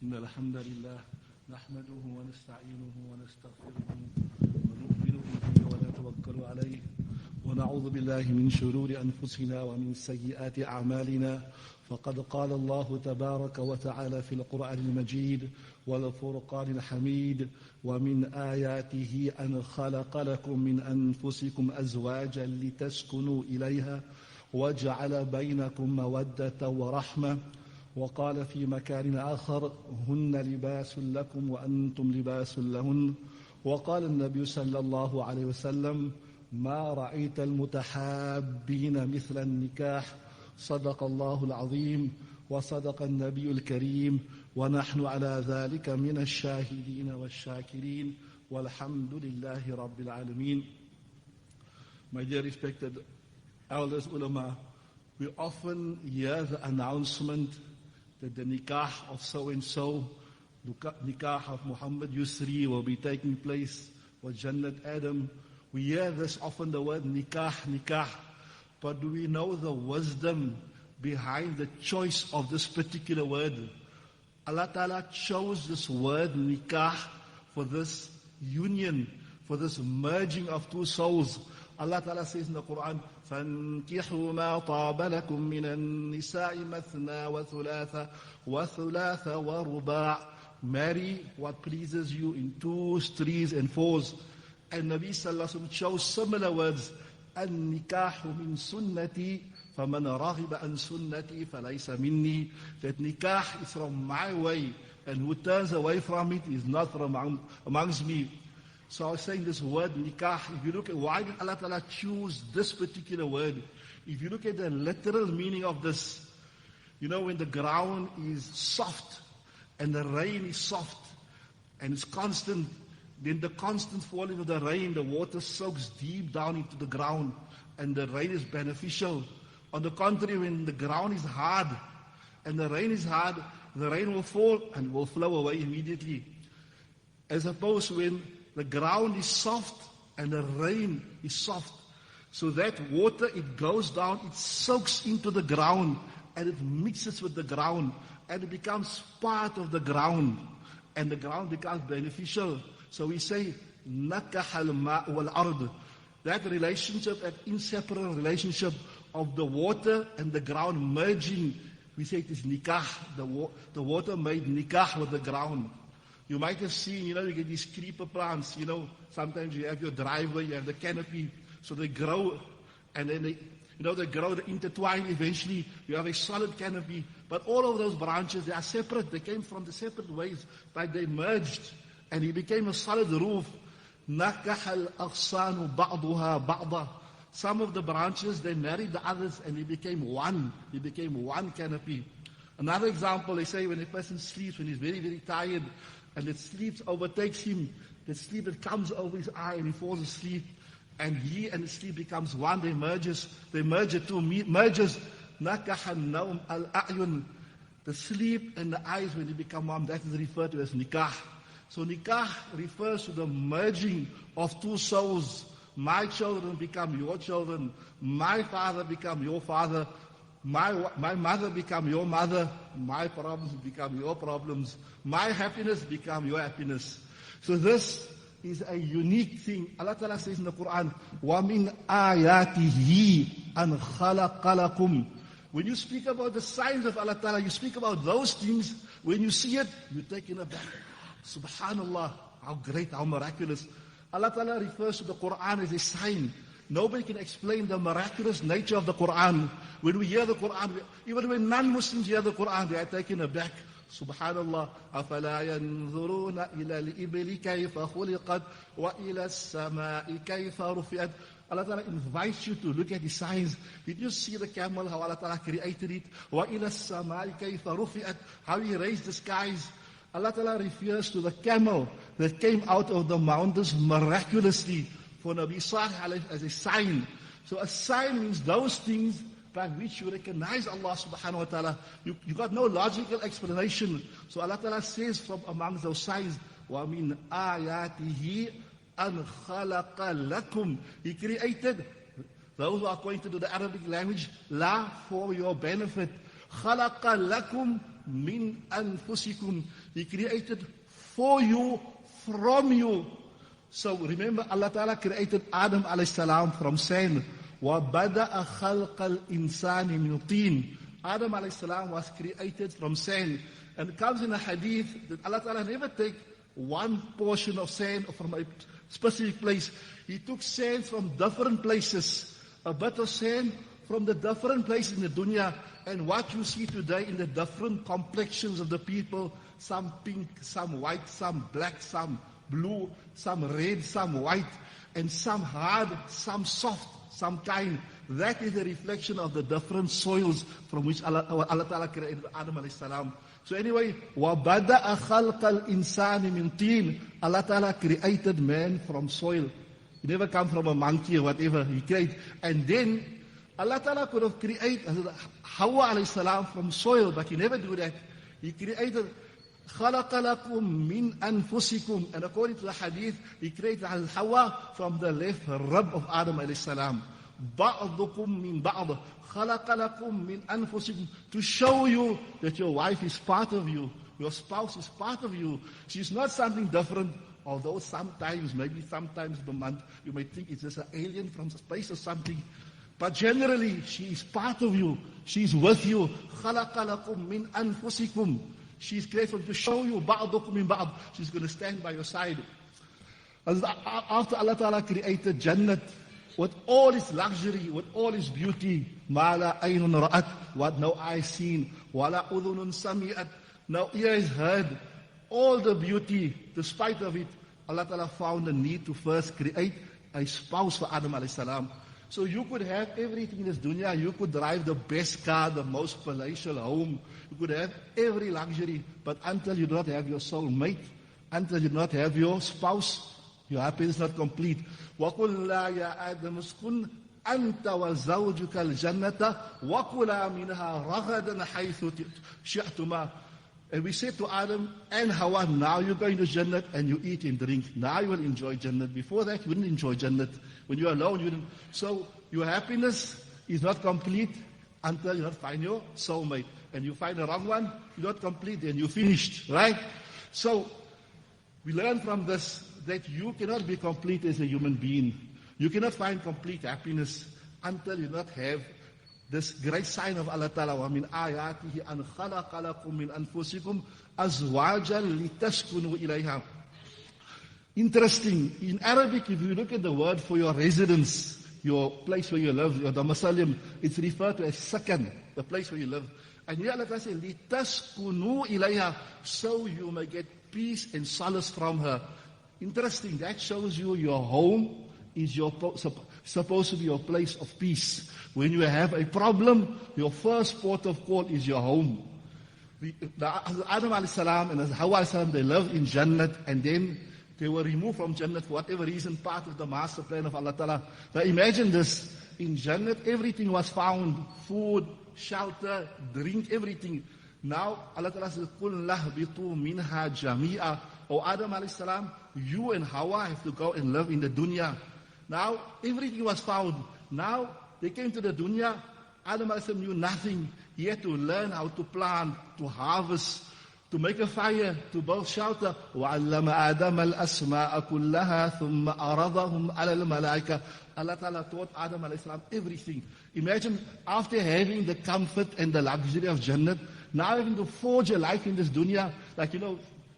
إن الحمد لله نحمده ونستعينه ونستغفره ونؤمن به ونتوكل عليه ونعوذ بالله من شرور أنفسنا ومن سيئات أعمالنا فقد قال الله تبارك وتعالى في القرآن المجيد والفرقان الحميد ومن آياته أن خلق لكم من أنفسكم أزواجا لتسكنوا إليها وجعل بينكم مودة ورحمة وقال في مكان آخر هن لباس لكم وأنتم لباس لهن وقال النبي صلى الله عليه وسلم ما رأيت المتحابين مثل النكاح صدق الله العظيم وصدق النبي الكريم ونحن على ذلك من الشاهدين والشاكرين والحمد لله رب العالمين. My dear respected elders, ulama, we often hear the announcement that the nikah of so-and-so, nikah of Muhammad Yusri will be taking place with Jannat Adam. We hear this often, the word nikah, nikah. But do we know the wisdom behind the choice of this particular word? Allah Ta'ala chose this word nikah for this union, for this merging of two souls. Allah Ta'ala says in the Quran, فَانْكِحُوا مَا طَابَ لَكُم مِّنَ النِّسَاءِ مَثْنَى وَثُلَاثَ وَرُبَاعَ. Marry what pleases you in twos, threes, and fours. And Nabi Sallallahu Alaihi Wasallam chose similar words. النِّكَاحُ مِن سُنَّتِي فَمَنْ رَغِبَ عَنْ سُنَّتِي فَلَيْسَ مِنِّي. That nikah is from my way, and who turns away from it is not from amongst me. So I was saying this word nikah, if you look at why did Allah Ta'ala choose this particular word, if you look at the literal meaning of this, you know, when the ground is soft and the rain is soft and it's constant, then the constant falling of the rain, the water soaks deep down into the ground and the rain is beneficial. On the contrary, when the ground is hard and the rain is hard, the rain will fall and will flow away immediately. As opposed to when the ground is soft and the rain is soft. So that water, it goes down, it soaks into the ground and it mixes with the ground and it becomes part of the ground and the ground becomes beneficial. So we say, نَكَحَ الْمَاءُ وَالْأَرْضِ. That relationship, that inseparable relationship of the water and the ground merging, we say it is nikah. The water made nikah with the ground. You might have seen, you get these creeper plants, sometimes you have your driveway, you have the canopy, so they grow, and then they grow, they intertwine eventually, you have a solid canopy, but all of those branches, they are separate, they came from the separate ways, but they merged, and it became a solid roof. نَكَحَ الْأَغْصَانُ بَعْضُهَا بَعْضًا. Some of the branches, they married the others, and it became one canopy. Another example, they say when a person sleeps, when he's very, very tired, and the sleep overtakes him, the sleep that comes over his eye and he falls asleep, and he and the sleep becomes one, they merge the two, merges. نَكَحَ النَّوْمَ الْأَعْيُنِ. The sleep and the eyes, when they become one, that is referred to as nikah. So nikah refers to the merging of two souls. My children become your children, my father become your father, my mother become your mother, my problems become your problems, my happiness become your happiness. So this is a unique thing. Allah Ta'ala says in the Quran, وَمِنْ آيَاتِهِ أَنْ خَلَقَ لَكُمْ. When you speak about the signs of Allah Ta'ala, you speak about those things, when you see it, you take in a back. Subhanallah, how great, how miraculous. Allah Ta'ala refers to the Quran as a sign. Nobody can explain the miraculous nature of the Quran. When we hear the Quran, even when non-Muslims hear the Quran, they are taken aback. Subhanallah. أَفَلَا يَنْظُرُونَ إِلَى الْإِبِلِ كَيْفَ خُلِقَتْ وَإِلَى السَّمَاءِ كَيْفَ رُفِعَتْ. Allah Ta'ala invites you to look at the signs. Did you see the camel, how Allah Ta'ala created it? وَإِلَى السَّمَاءِ كَيْفَ رُفِعَتْ. How He raised the skies. Allah Ta'ala refers to the camel that came out of the mountains miraculously for Nabi Salih as a sign. So a sign means those things by which you recognize Allah subhanahu wa ta'ala. You got no logical explanation. So Allah Ta'ala says from amongst those signs, وَمِنْ آيَاتِهِ أَنْ خَلَقَ لَكُمْ. He created, those who are acquainted to the Arabic language, la, for your benefit. خَلَقَ لَكُمْ مِنْ أَنفُسِكُمْ. He created for you, from you. So remember, Allah Ta'ala created Adam alayhi salam from sand. وَبَدَأَ خَلْقَ الْإِنسَانِ مِنْ طِينٍ. Adam alayhi salam was created from sand. And it comes in a hadith that Allah Ta'ala never take one portion of sand from a specific place. He took sand from different places. A bit of sand from the different places in the dunya. And what you see today in the different complexions of the people, some pink, some white, some black, some blue, some red, some white, and some hard, some soft, some kind. That is the reflection of the different soils from which Allah Ta'ala created Adam alayhi salam. So anyway, وَبَدَأَ خَلْقَ الْإِنسَانِ مِنْ طِينٍ. Allah Ta'ala created man from soil. He never come from a monkey or whatever. He created. And then Allah Ta'ala could have created Hawa alayhi salam from soil, but He never do that. He created خَلَقَ لَكُم مِّنْ أَنفُسِكُمْ. And according to the hadith, He created Hawa from the left rib of Adam alayhi salam. بَعْضُكُم مِّن بَعْضٍ خَلَقَ لَكُم مِّنْ أَنفُسِكُمْ. To show you that your wife is part of you, your spouse is part of you. She's not something different, although sometimes, maybe sometimes per month, you may think it's just an alien from space or something. But generally, she is part of you. She's with you. خَلَقَ لَكُم مِّنْ أَنفُسِكُمْ. She's created to show you بَعْضُكُم مِّن بَعْضٍ. She's going to stand by your side. After Allah Ta'ala created Jannat, with all its luxury, with all its beauty, مَا لَا عَيْنٌ رَأَتْ, what no eye seen, وَلَا أُذُنٌ سَمِعَتْ, no ear has heard, all the beauty, despite of it, Allah Ta'ala found the need to first create a spouse for Adam alayhi salam. So you could have everything in this dunya, you could drive the best car, the most palatial home, you could have every luxury, but until you do not have your soul mate, until you do not have your spouse, your happiness is not complete. وَقُلْ يَا آدَمُ اسْكُنْ أَنْتَ وَزَوْجُكَ الْجَنَّةَ وَكُلَا مِنْهَا رَغَدًا حَيْثُ شِئْتُمَا. And we said to Adam and Hawa, now you're going to Jannat and you eat and drink. Now you will enjoy Jannat. Before that, you wouldn't enjoy Jannat. When you're alone, you didn't. So your happiness is not complete until you not find your soulmate. And you find the wrong one, you're not complete, and you're finished, right? So we learn from this that you cannot be complete as a human being. You cannot find complete happiness until you not have this great sign of Allah Ta'ala. وَمِنْ آيَاتِهِ أَنْ خَلَقَ لَكُم مِّنْ أَنفُسِكُمْ أَزْوَاجًا لِتَسْكُنُوا إِلَيْهَا. Interesting. In Arabic, if you look at the word for your residence, your place where you live, your domicilium, it's referred to as sakan, the place where you live. And here Allah Ta'ala says, لِتَسْكُنُوا إِلَيْهَا, so you may get peace and solace from her. Interesting. That shows you your home is supposed to be your place of peace. When you have a problem, your first port of call is your home. Adam alayhi salam and Hawa alayhi salam, they lived in Jannat, and then they were removed from Jannat for whatever reason, part of the master plan of Allah Ta'ala. Now imagine this. In Jannat, everything was found. Food, shelter, drink, everything. Now Allah Ta'ala says, قُلْ لَهْبِطُوا مِنْهَا جَمِيعًا. O Adam alayhi salam, you and Hawa have to go and live in the dunya. Now, everything was found. Now, they came to the dunya. Adam alayhi salam knew nothing. He had to learn how to plant, to harvest, to make a fire, to build shelter. وَعَلَّمَ آدَمَ الْأَسْمَاءَ كُلَّهَا ثُمَّ أَرَضَهُمْ عَلَى الْمَلَائِكَةِ. Allah Ta'ala taught Adam alayhi salam everything. Imagine, after having the comfort and the luxury of Jannat, now having to forge a life in this dunya, like,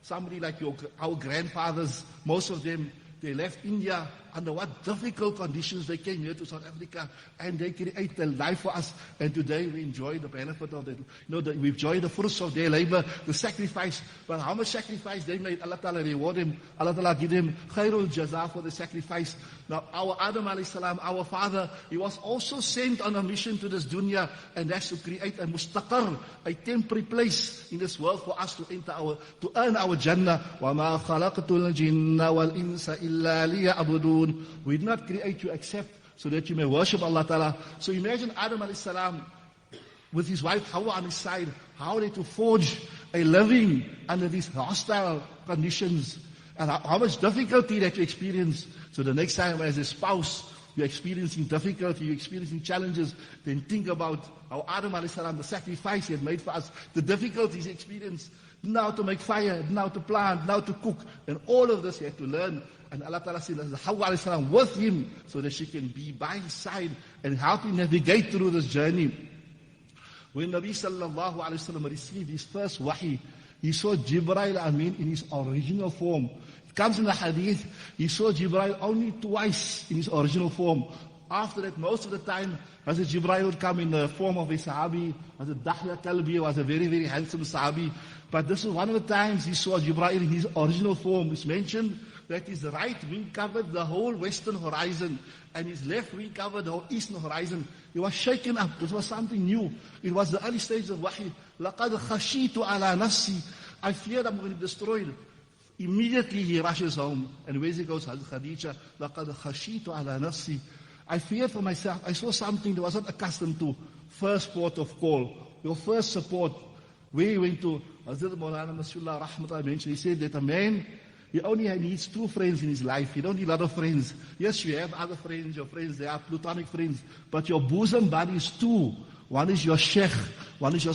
somebody like our grandfathers, most of them, they left India under what difficult conditions. They came here to South Africa and they create a life for us. And today we enjoy the benefit of it. We enjoy the fruits of their labor, the sacrifice. But how much sacrifice they made, Allah Ta'ala reward him. Allah Ta'ala give him khairul jaza for the sacrifice. Now our Adam alayhi salam, our father, he was also sent on a mission to this dunya, and that's to create a mustaqar, a temporary place in this world for us to earn our Jannah. وَمَا خَلَقْتُ الْجِنَّ وَالْإِنسَ إِلَّا لِيَعْبُدُونَ. We did not create you except so that you may worship Allah Ta'ala. So imagine Adam alayhi salam with his wife Hawa on his side, how they to forge a living under these hostile conditions, and how much difficulty that you experience. So the next time as a spouse, you're experiencing difficulty, you're experiencing challenges, then think about how Adam alayhi salam, the sacrifice he had made for us, the difficulties he experienced, now to make fire, now to plant, now to cook, and all of this he had to learn. And Allah Ta'ala said, Hawa alayhi salam with him, so that she can be by his side and help him navigate through this journey. When Nabi sallallahu alayhi wasallam received his first wahi, he saw Jibreel Amin in his original form. It comes in the hadith, he saw Jibreel only twice in his original form. After that, most of the time, Hazrat Jibreel would come in the form of a Sahabi. Hazrat Dahya Kalbi was a very, very handsome Sahabi. But this is one of the times he saw Jibreel in his original form. It's mentioned that his right wing covered the whole western horizon, and his left wing covered the whole eastern horizon. He was shaken up. It was something new. It was the early stage of wahi. لَقَدْ خَشِيتُ عَلَى نَفْسِي. I feared I'm going to be destroyed. Immediately he rushes home. And where he goes, Hazrat Khadija, لَقَدْ خَشِيتُ عَلَى نَفْسِي. I feared for myself. I saw something that I was not accustomed to. First port of call. Your first support. Where he went to, Hazrat Maulana Masullah Rahmatullah mentioned, he said that a man, he only needs 2 friends in his life. You don't need a lot of friends. Yes, you have other friends, your friends, they are platonic friends. But your bosom buddy is 2. One is your sheikh, one is your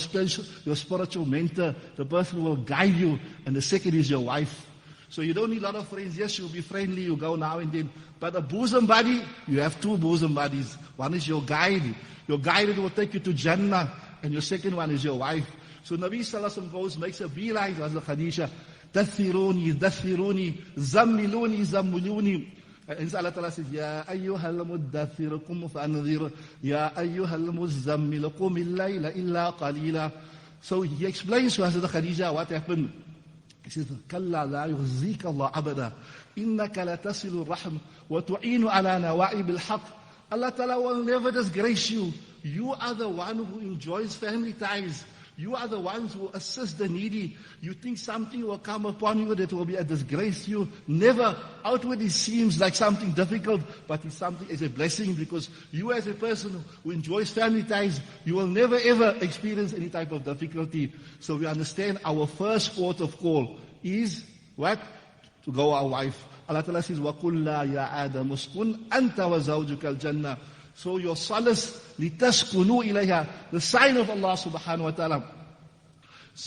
spiritual mentor, the person who will guide you, and the second is your wife. So you don't need a lot of friends. Yes, you'll be friendly, you go now and then. But a bosom buddy, you have 2 bosom buddies. One is your guide. Your guide will take you to Jannah, and your second one is your wife. So Nabi Sallallahu Alaihi Wasallam goes, makes a beeline to Hazrat Khadija. Dathiruni, dathiruni, zammiluni, zammiluni. And Allah Ta'ala says, Ya ayyuhal muddathir kum fa'anzir, Ya ayyuhal muzammil kum illayla illa qalila. So he explains to Hazrat Khadija what happened. He says, Kalla la yuhzika Allah abada, innaka la tasilu rahm, wa tu'inu ala nawa'ib al-haq. Allah Ta'ala will never disgrace you. You are the one who enjoys family ties. You are the ones who assist the needy. You think something will come upon you that will be a disgrace to you. Never. Outwardly seems like something difficult, but it's something as a blessing, because you as a person who enjoys family ties, you will never ever experience any type of difficulty. So we understand our first port of call is what? To go our wife. Allah Ta'ala says, وَقُلْ لَا يَا آدَمُ اسْكُنْ أَنْتَ وَزَوْجُكَ الْجَنَّةِ. So your solace, لِتَسْكُنُوا إِلَيْهَا, the sign of Allah subhanahu wa ta'ala.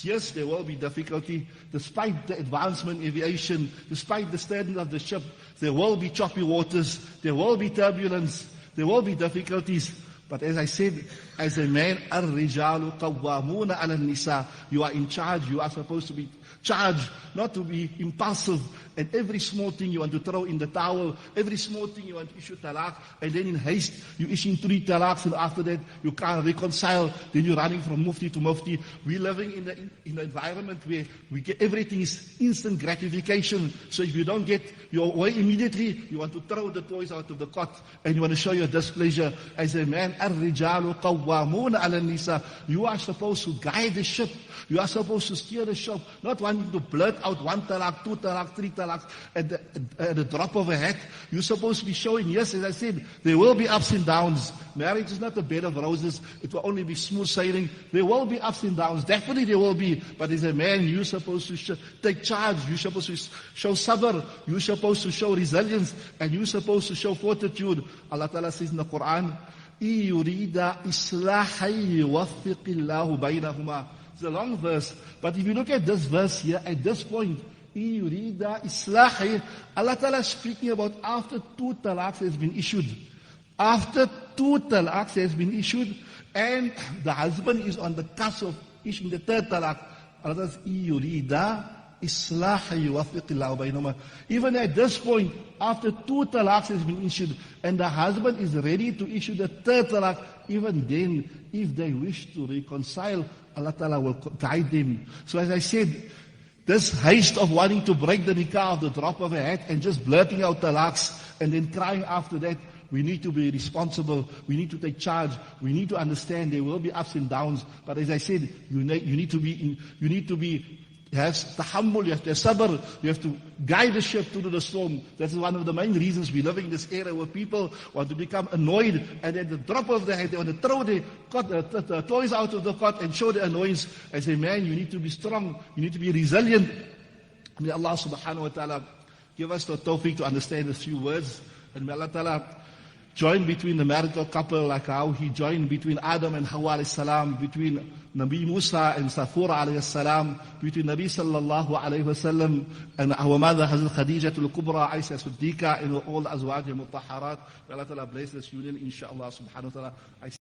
Yes, there will be difficulty. Despite the advancement in aviation, despite the standing of the ship, there will be choppy waters, there will be turbulence, there will be difficulties. But as I said, as a man, الرِّجَالُ قَوَّامُونَ عَلَى النِّسَاءِ. You are in charge, you are supposed to be charged, not to be impulsive. And every small thing you want to throw in the towel, every small thing you want to issue talaq, and then in haste you issue 3 talaqs, and after that you can't reconcile, then you're running from Mufti to Mufti. We're living in an environment where we get everything is instant gratification. So if you don't get your way immediately, you want to throw the toys out of the cot, and you want to show your displeasure. As a man, الرِّجَالُ قَوَّامُونَ عَلَى النِّسَاءِ. You are supposed to guide the ship, you are supposed to steer the ship, not wanting to blurt out 1 talaq, 2 talaq, 3 talaq at the drop of a hat. You're supposed to be showing, yes, as I said, there will be ups and downs. Marriage is not a bed of roses. It will only be smooth sailing. There will be ups and downs. Definitely there will be. But as a man, you're supposed to take charge. You're supposed to show sabr. You're supposed to show resilience. And you're supposed to show fortitude. Allah Ta'ala says in the Quran, يُرِيدَ إِصْلَاحًا يُوَفِّقِ اللَّهُ بَيْنَهُمَا. It's a long verse. But if you look at this verse here, at this point, يُرِيدَ إِصْلَاحًا, Allah Ta'ala is speaking about after 2 talaqs has been issued. After 2 talaqs has been issued, and the husband is on the cusp of issuing the 3rd talaq. Allah Ta'ala says, يُرِيدَ إِصْلَاحًا يُوَفِّقِ اللَّهُ بَيْنَهُمَا. Even at this point, after 2 talaqs has been issued, and the husband is ready to issue the 3rd talaq, even then, if they wish to reconcile, Allah Ta'ala will guide them. So as I said, this haste of wanting to break the nikah of the drop of a hat and just blurting out talaqs and then crying after that, we need to be responsible. We need to take charge. We need to understand there will be ups and downs. But as I said, you need to be have tahammul, you have to have sabr, you have to guide the ship through the storm. That is one of the main reasons we're living in this era where people want to become annoyed, and at the drop of the hat, they want to throw the toys out of the cot and show the annoyance. As a man, you need to be strong, you need to be resilient. May Allah subhanahu wa ta'ala give us the tawfiq to understand a few words, and may Allah ta'ala join between the marital couple, like how he joined between Adam and Hawa alayhi salam, between Nabi Musa and Safura alayhi salam, between Nabi sallallahu alayhi wasallam and our mother Hazrat Khadija al-Kubra, Aisha Siddiqa, and all the Azwaj al-Mutahharat. May Allah Ta'ala bless this union, inshaAllah subhanahu wa ta'ala.